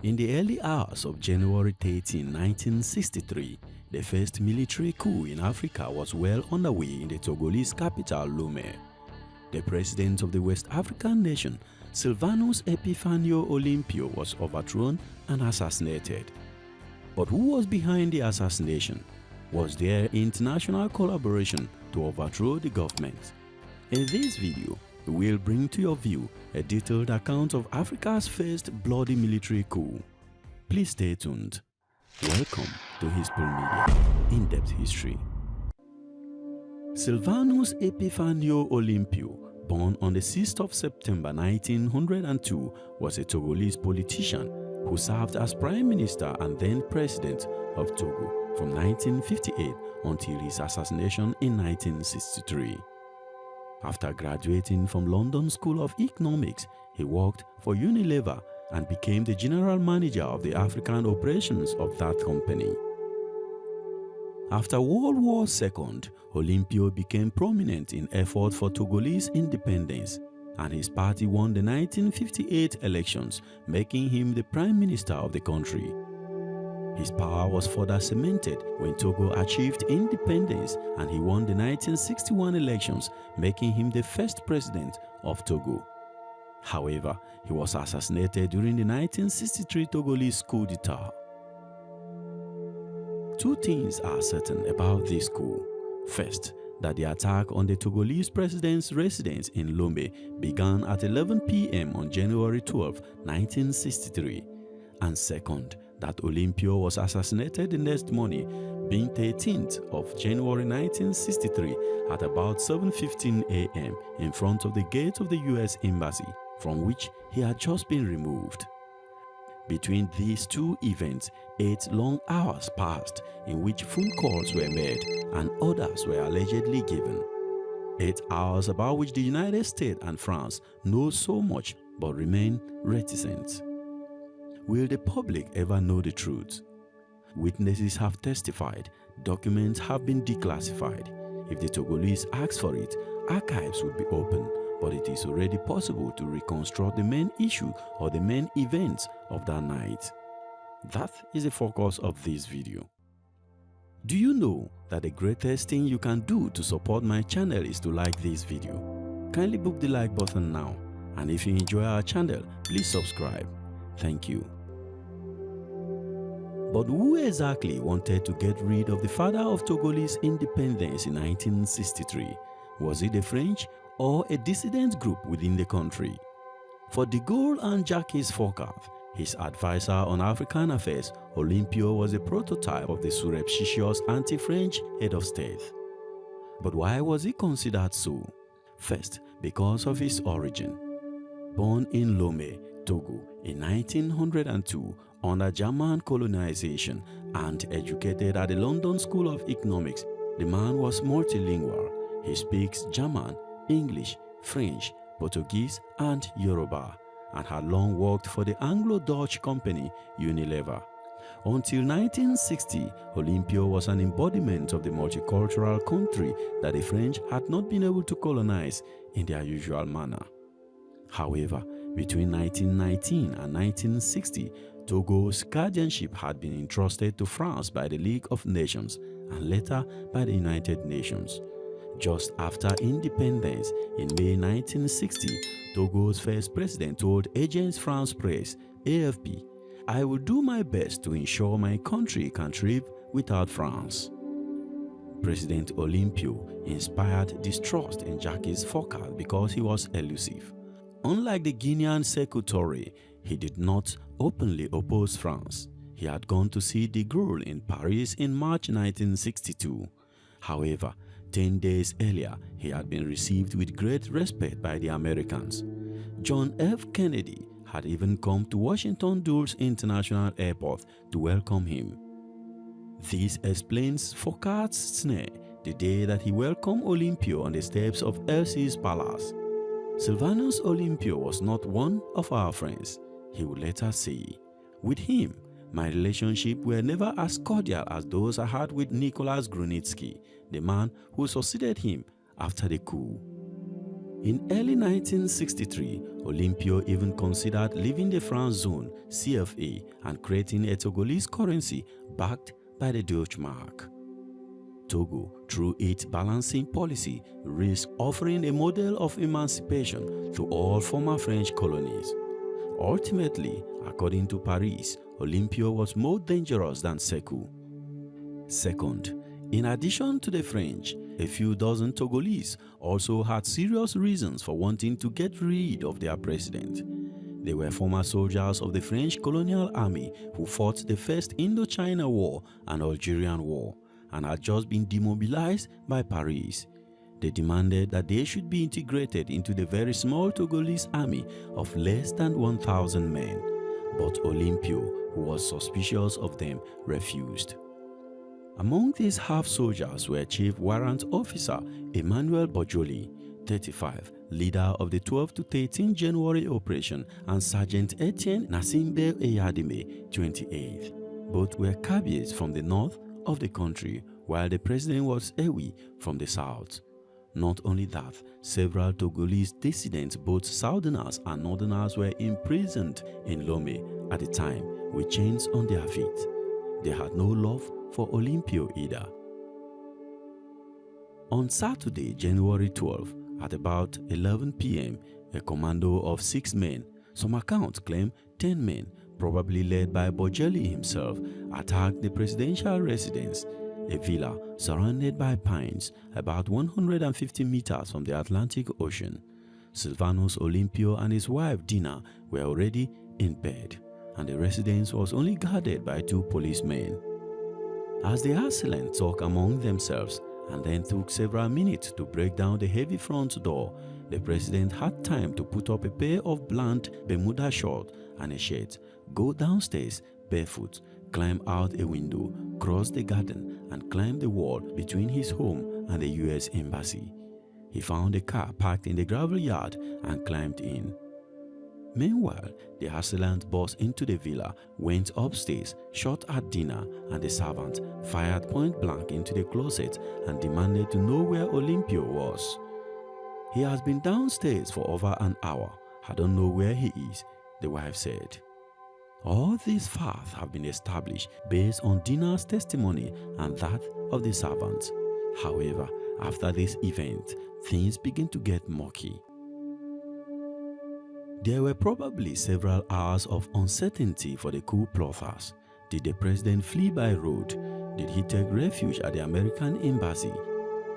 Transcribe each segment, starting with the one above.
In the early hours of January 13, 1963, the first military coup in Africa was well underway in the Togolese capital Lomé. The president of the West African nation, Sylvanus Epiphanio Olympio, was overthrown and assassinated. But who was behind the assassination? Was there international collaboration to overthrow the government? In this video, we will bring to your view a detailed account of Africa's first bloody military coup. Please stay tuned. Welcome to History Media, In-Depth History. Sylvanus Epiphanio Olympio, born on the 6th of September 1902, was a Togolese politician who served as Prime Minister and then President of Togo from 1958 until his assassination in 1963. After graduating from London School of Economics, he worked for Unilever and became the general manager of the African operations of that company. After World War II, Olympio became prominent in effort for Togolese independence, and his party won the 1958 elections, making him the Prime Minister of the country. His power was further cemented when Togo achieved independence and he won the 1961 elections, making him the first president of Togo. However, he was assassinated during the 1963 Togolese coup d'etat. Two things are certain about this coup. First, that the attack on the Togolese president's residence in Lomé began at 11 p.m. on January 12, 1963. And second, that Olympio was assassinated the next morning, being 13th of January 1963 at about 7:15 a.m. in front of the gate of the U.S. Embassy, from which he had just been removed. Between these two events, 8 long hours passed in which phone calls were made and orders were allegedly given. 8 hours about which the United States and France know so much but remain reticent. Will the public ever know the truth? Witnesses have testified, documents have been declassified. If the Togolese ask for it, archives would be open, but it is already possible to reconstruct the main issue or the main events of that night. That is the focus of this video. Do you know that the greatest thing you can do to support my channel is to like this video? Kindly book the like button now, and if you enjoy our channel, please subscribe. Thank you. But who exactly wanted to get rid of the father of Togolese independence in 1963? Was it the French or a dissident group within the country? For De Gaulle and Jacques Foccart, his advisor on African affairs, Olympio was a prototype of the surreptitious anti-French head of state. But why was he considered so? First, because of his origin. Born in Lomé, Togo in 1902 under German colonization and educated at the London School of Economics, the man was multilingual. He speaks German, English, French, Portuguese and Yoruba, and had long worked for the Anglo-Dutch company Unilever. Until 1960, Olympio was an embodiment of the multicultural country that the French had not been able to colonize in their usual manner. However, between 1919 and 1960, Togo's guardianship had been entrusted to France by the League of Nations and later by the United Nations. Just after independence in May 1960, Togo's first president told Agence France Presse, AFP, "I will do my best to ensure my country can thrive without France." President Olympio inspired distrust in Jacques Foccart because he was elusive. Unlike the Guinean Sékou Touré, he did not openly oppose France. He had gone to see De Gaulle in Paris in March 1962. However, 10 days earlier, he had been received with great respect by the Americans. John F. Kennedy had even come to Washington Dulles International Airport to welcome him. This explains Foccart's sneer the day that he welcomed Olympio on the steps of Elsie's palace. Sylvanus Olympio was not one of our friends, he would later say. With him, my relationships were never as cordial as those I had with Nicholas Grunitzky, the man who succeeded him after the coup. In early 1963, Olympio even considered leaving the franc zone CFA and creating a Togolese currency backed by the Deutsche Mark. Togo, through its balancing policy, risked offering a model of emancipation to all former French colonies. Ultimately, according to Paris, Olympio was more dangerous than Coup. Second, in addition to the French, a few dozen Togolese also had serious reasons for wanting to get rid of their president. They were former soldiers of the French colonial army who fought the First Indochina War and Algerian War and had just been demobilized by Paris. They demanded that they should be integrated into the very small Togolese army of less than 1,000 men, but Olympio, who was suspicious of them, refused. Among these half-soldiers were Chief Warrant Officer Emmanuel Bojoli, 35, leader of the 12 to 13 January operation, and Sergeant Etienne Nassimbe Eyadime, 28. Both were Kabyes from the north of the country, while the president was Ewi from the south. Not only that, several Togolese dissidents, both southerners and northerners, were imprisoned in Lome at the time with chains on their feet. They had no love for Olympio either. On Saturday, January 12, at about 11 p.m., a commando of 6 men, some accounts claim 10 men, probably led by Bojeli himself, attacked the presidential residence, a villa surrounded by pines about 150 meters from the Atlantic Ocean. Sylvanus Olympio and his wife Dina were already in bed, and the residence was only guarded by 2 policemen. As the assailants talked among themselves and then took several minutes to break down the heavy front door, the president had time to put up a pair of blunt Bermuda shorts and a shirt, go downstairs barefoot, climb out a window, cross the garden, and climb the wall between his home and the U.S. Embassy. He found a car parked in the gravel yard and climbed in. Meanwhile, the assailant burst into the villa, went upstairs, shot at Dina, and the servant fired point blank into the closet and demanded to know where Olympio was. "He has been downstairs for over an hour. I don't know where he is," the wife said. All these facts have been established based on Dina's testimony and that of the servant. However, after this event, things begin to get murky. There were probably several hours of uncertainty for the coup plotters. Did the president flee by road? Did he take refuge at the American embassy?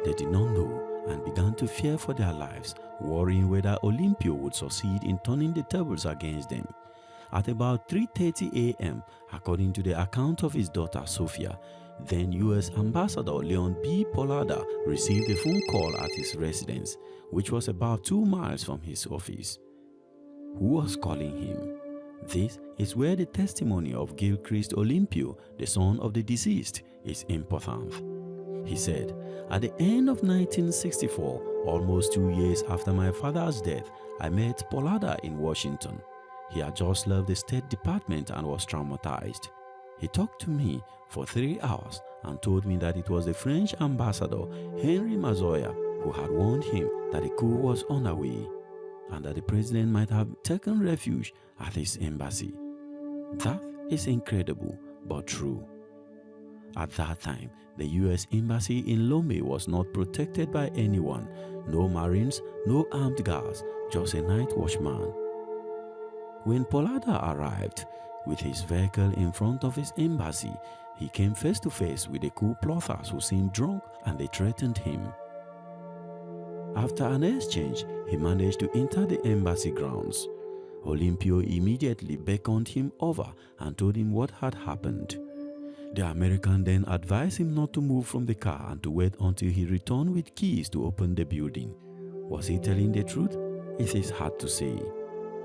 They did not know and began to fear for their lives, worrying whether Olympio would succeed in turning the tables against them. At about 3:30 a.m., according to the account of his daughter Sophia, then U.S. Ambassador Leon B. Pollada received a phone call at his residence, which was about 2 miles from his office. Who was calling him? This is where the testimony of Gilchrist Olympio, the son of the deceased, is important. He said, "At the end of 1964, almost 2 years after my father's death, I met Pollada in Washington. He had just left the State Department and was traumatized. He talked to me for 3 hours and told me that it was the French ambassador, Henry Mazoya, who had warned him that the coup was on the way and that the president might have taken refuge at his embassy." That is incredible, but true. At that time, the U.S. Embassy in Lome was not protected by anyone, no Marines, no armed guards, just a night watchman. When Pollada arrived with his vehicle in front of his embassy, he came face to face with the coup plotters who seemed drunk and they threatened him. After an exchange, he managed to enter the embassy grounds. Olympio immediately beckoned him over and told him what had happened. The American then advised him not to move from the car and to wait until he returned with keys to open the building. Was he telling the truth? It is hard to say.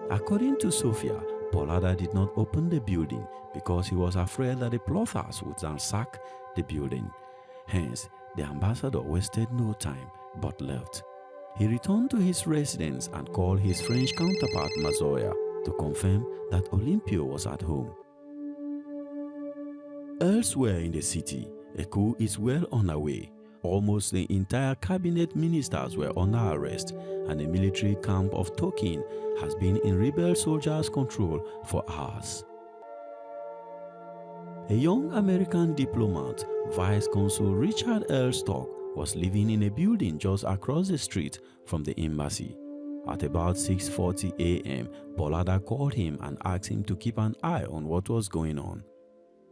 According to Sophia, Pollada did not open the building because he was afraid that the plotters would ransack the building. Hence, the ambassador wasted no time but left. He returned to his residence and called his French counterpart Mazoya to confirm that Olympio was at home. Elsewhere in the city, a coup is well on the way. Almost the entire cabinet ministers were under arrest, and the military camp of Tokin has been in rebel soldiers' control for hours. A young American diplomat, Vice Consul Richard Airstock, was living in a building just across the street from the embassy. At about 6:40 a.m., Bolada called him and asked him to keep an eye on what was going on.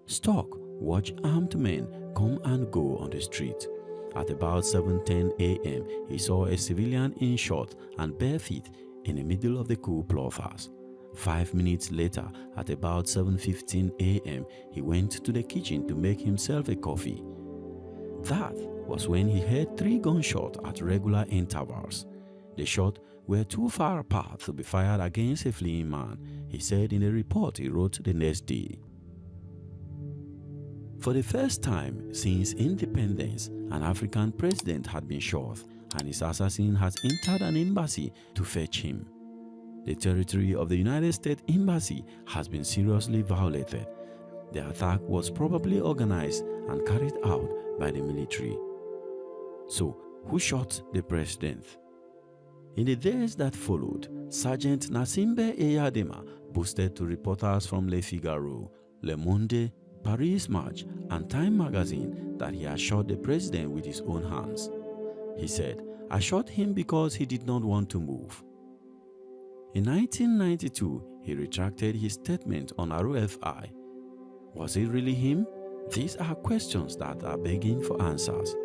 Stock watched armed men come and go on the street. At about 7:10 a.m., he saw a civilian in shorts and bare feet in the middle of the Coup plazas. 5 minutes later, at about 7:15 a.m., he went to the kitchen to make himself a coffee. That was when he heard 3 gunshots at regular intervals. The shots were too far apart to be fired against a fleeing man, he said in a report he wrote the next day. For the first time since independence, an African president had been shot, and his assassin has entered an embassy to fetch him. The territory of the United States Embassy has been seriously violated. The attack was probably organized and carried out by the military. So, who shot the president? In the days that followed, Sergeant Nasimbe Eyadema boasted to reporters from Le Figaro, Le Monde, Paris Match, and Time magazine that he had shot the president with his own hands. He said, "I shot him because he did not want to move." In 1992, he retracted his statement on ROFI. Was it really him? These are questions that are begging for answers.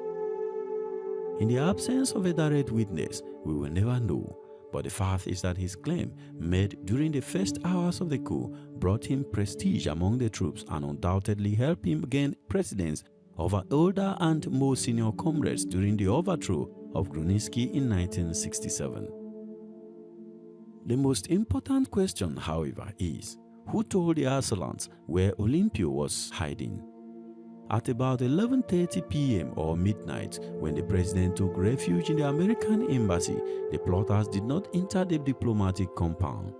In the absence of a direct witness, we will never know, but the fact is that his claim made during the first hours of the coup brought him prestige among the troops and undoubtedly helped him gain precedence over older and more senior comrades during the overthrow of Gruniski in 1967. The most important question, however, is who told the assailants where Olympio was hiding? At about 11:30 p.m. or midnight, when the president took refuge in the American embassy, the plotters did not enter the diplomatic compound.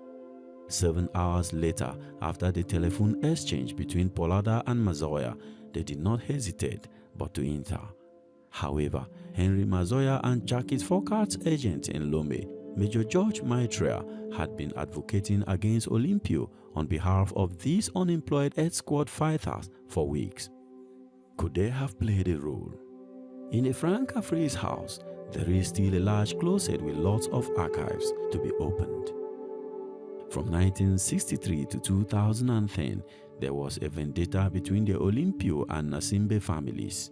7 hours later, after the telephone exchange between Bolada and Mazoya, they did not hesitate but to enter. However, Henry Mazoya and Jacques Foucault's agent in Lome, Major George Maitreya, had been advocating against Olympio on behalf of these unemployed Ed Squad fighters for weeks. Could they have played a role? In a Frank Afri's house, there is still a large closet with lots of archives to be opened. From 1963 to 2010, there was a vendetta between the Olympio and Nasimbe families.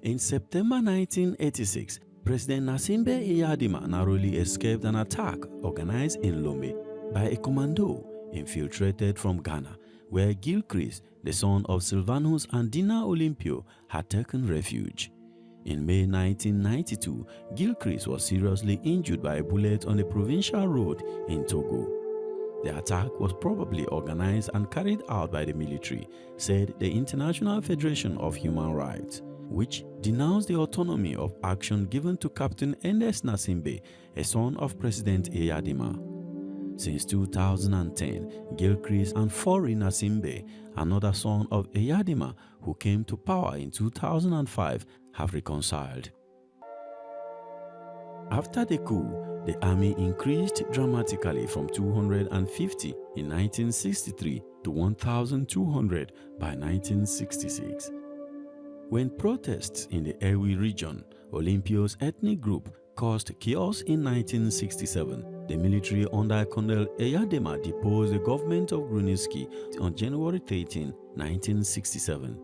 In September 1986, President Nasimbe Eyadema narrowly escaped an attack organized in Lome by a commando infiltrated from Ghana, where Gilchrist, the son of Sylvanus and Dina Olympio, had taken refuge. In May 1992, Gilchrist was seriously injured by a bullet on a provincial road in Togo. The attack was probably organized and carried out by the military, said the International Federation of Human Rights, which denounced the autonomy of action given to Captain Ernest Nasimbe, a son of President Eyadema. Since 2010, Gilchrist and Fori Nasimbe, another son of Eyadema who came to power in 2005, have reconciled. After the coup, the army increased dramatically from 250 in 1963 to 1,200 by 1966. When protests in the Ewi region, Olympio's ethnic group, caused chaos in 1967, the military under Colonel Eyadema deposed the government of Gruniski on January 13, 1967.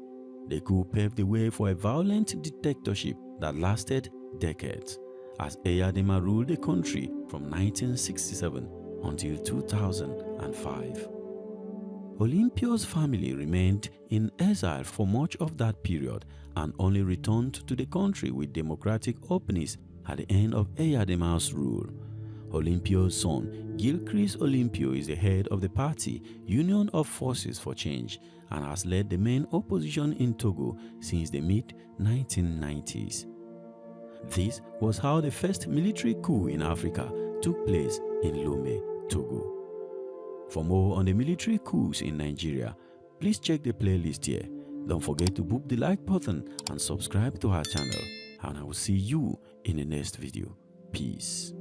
The coup paved the way for a violent dictatorship that lasted decades, as Eyadema ruled the country from 1967 until 2005. Olympio's family remained in exile for much of that period and only returned to the country with democratic openings at the end of Eyadema's rule. Olympio's son, Gilchrist Olympio, is the head of the party Union of Forces for Change and has led the main opposition in Togo since the mid-1990s. This was how the first military coup in Africa took place in Lome, Togo. For more on the military coups in Nigeria, please check the playlist here. Don't forget to boop the like button and subscribe to our channel, and I will see you in the next video. Peace.